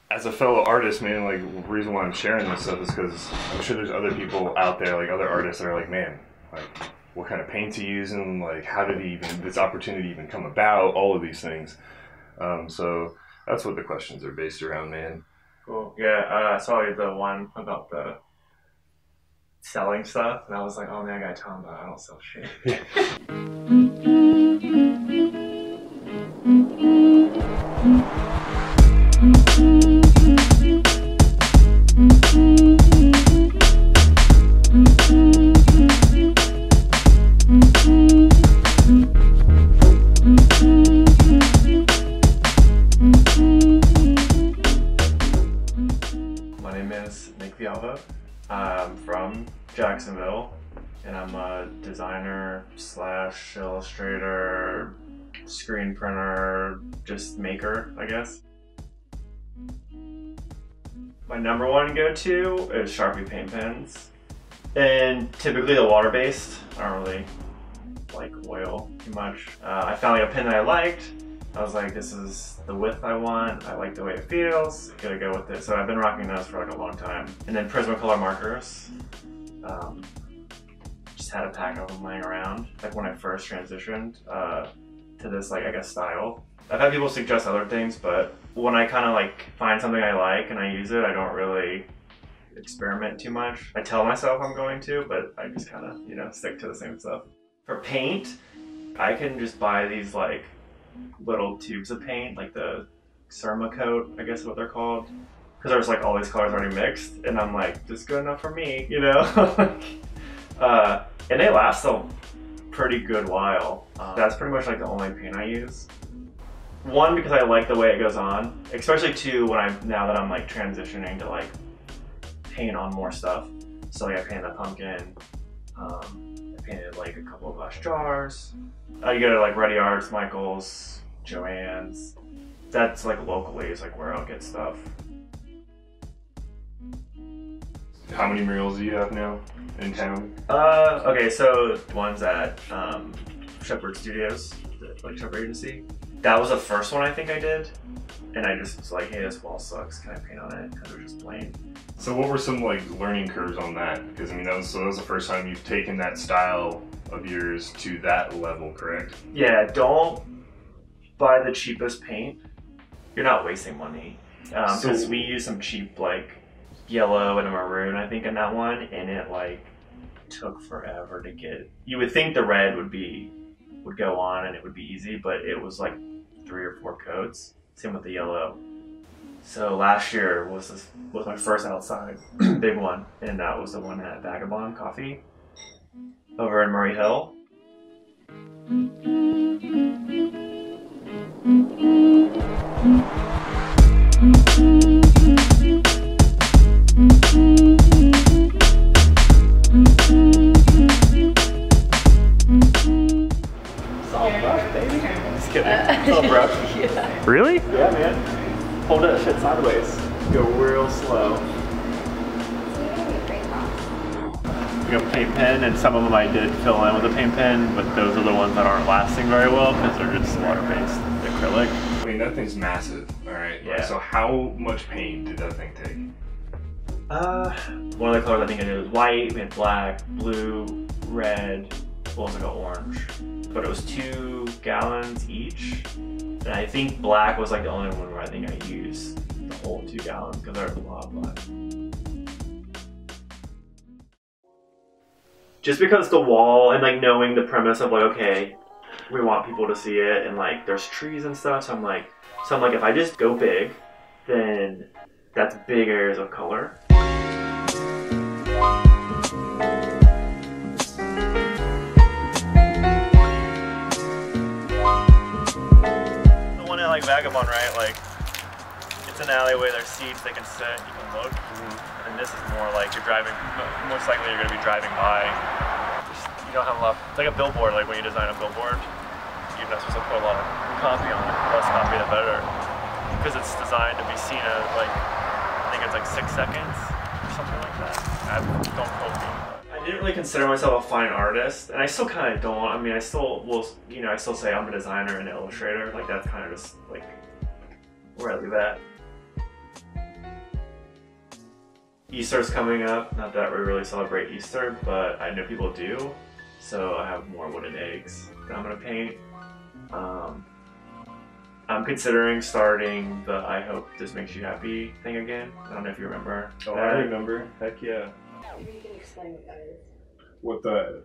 as a fellow artist, man, like the reason why I'm sharing this stuff is because I'm sure there's other people out there, like other artists that are like, man, like what kind of paints he using, like how did he even, this opportunity even come about, all of these things. So that's what the questions are based around, man. Cool. Yeah, I saw the one about the selling stuff, and I was like, oh man, I gotta tell him that I don't sell shit. My name is Villalva. I'm from Jacksonville, and I'm a designer slash illustrator, screen printer, just maker, I guess. My number one go-to is Sharpie paint pens, and typically the water-based. I don't really like oil too much. I found like a pen that I liked. I was like, this is the width I want. I like the way it feels. Gotta go with it. So I've been rocking those for like a long time. And then Prismacolor markers. Just had a pack of them laying around. Like when I first transitioned to this, like I guess, style. I've had people suggest other things, but when I kind of like find something I like and I use it, I don't really experiment too much. I tell myself I'm going to, but I just kind of, you know, stick to the same stuff. For paint, I can just buy these like little tubes of paint, like the Coat, I guess is what they're called, because there's like all these colors already mixed, and I'm like, this is good enough for me, you know. And they last a pretty good while. That's pretty much like the only paint I use. One, because I like the way it goes on, especially two, now that I'm like transitioning to like paint on more stuff. So like I painted a pumpkin, I painted like a couple of glass jars. You go to like Ready Arts, Michael's, Joann's. That's like locally is like where I'll get stuff. How many murals do you have now in town? Okay, so one's at Shepherd Studios, like Shepherd Agency. That was the first one I think I did, and I just was like, hey, this wall sucks. Can I paint on it? Because it was just plain. So what were some like learning curves on that? Because I mean, that was the first time you've taken that style of yours to that level, correct? Yeah, don't buy the cheapest paint. You're not wasting money. Because we used some cheap like yellow and a maroon, I think, in that one, and it like took forever to get. You would think the red would go on and it would be easy, but it was like 3 or 4 coats. Same with the yellow. So last year was my first outside big one, and that was the one at Vagabond Coffee over in Murray Hill. Solid brush, baby. Just kidding. Solid brush. Yeah. Really? Yeah, man. Hold that shit sideways. Go real slow. You got a paint pen, and some of them I did fill in with a paint pen, but those are the ones that aren't lasting very well because they're just water-based acrylic. I mean, that thing's massive. All right. Yeah. So how much paint did that thing take? One of the colors I think I did was white, we had black, blue, red, well, it was like an orange. But it was 2 gallons each. And I think black was like the only one where I think I used the whole 2 gallons because there's a lot of black. Just because the wall and like knowing the premise of like, okay, we want people to see it and like there's trees and stuff, so I'm like if I just go big, then that's big areas of color. The one at like Vagabond, right? Like it's an alleyway, there's seats, they can sit, you can look. And this is more like you're driving, most likely you're going to be driving by. You don't have a lot, it's like a billboard, like when you design a billboard, you're not supposed to put a lot of copy on it. The less copy, the better. Because it's designed to be seen at like, I think it's like 6 seconds or something like that. Don't quote me. I didn't really consider myself a fine artist, and I still kind of don't. I mean, I still will, you know, I still say I'm a designer and an illustrator. Like that's kind of just like where I leave at. Easter's coming up. Not that we really celebrate Easter, but I know people do. So I have more wooden eggs that I'm gonna paint. I'm considering starting the "I hope this makes you happy" thing again. I don't know if you remember. Oh, that. I remember. Heck yeah. Maybe you can explain what that is.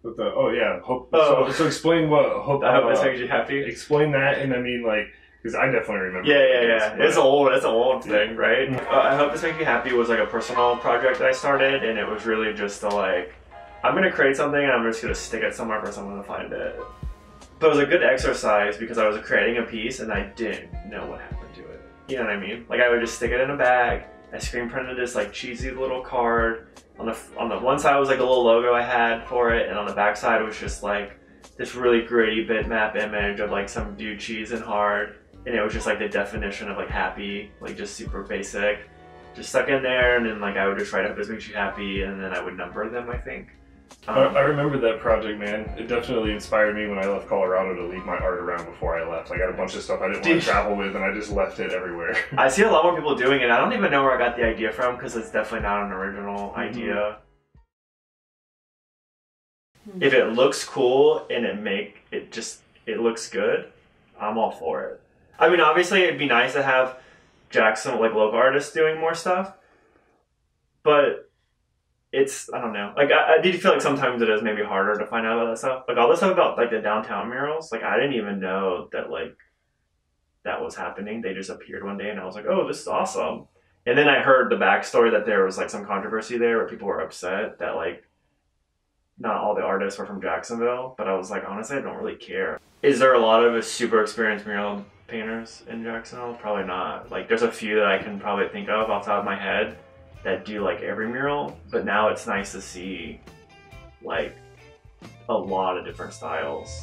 What the? Oh yeah. Hope. Oh. So explain what hope. I hope this makes you happy. Explain that, and I mean like, because I definitely remember. Yeah. It's old. It's an old thing, right? I hope this makes you happy was like a personal project that I started, and it was really just to like, I'm gonna create something, and I'm just gonna stick it somewhere for someone to find it. But it was a good exercise because I was creating a piece and I didn't know what happened to it. You know what I mean? Like I would just stick it in a bag. I screen printed this like cheesy little card. On the one side was like a little logo I had for it, and on the back side was just like this really gritty bitmap image of like some dude cheesing hard, and it was just like the definition of like happy, like just super basic. Just stuck in there, and then like I would just write "I hope this makes you happy," and then I would number them, I think. I remember that project, man. It definitely inspired me when I left Colorado to leave my art around before I left. I got a bunch of stuff I didn't want to travel with, and I just left it everywhere. I see a lot more people doing it. I don't even know where I got the idea from because it's definitely not an original idea. If it looks cool and it looks good, I'm all for it. I mean, obviously it'd be nice to have Jackson, like local artists, doing more stuff, but I don't know. Like I do feel like sometimes it is maybe harder to find out about that stuff. Like all this stuff about like the downtown murals, like I didn't even know that like that was happening. They just appeared one day and I was like, oh, this is awesome. And then I heard the backstory that there was like some controversy there where people were upset that like not all the artists were from Jacksonville, but I was like, honestly, I don't really care. Is there a lot of super experienced mural painters in Jacksonville? Probably not. Like there's a few that I can probably think of off the top of my head that do like every mural, but now it's nice to see like a lot of different styles.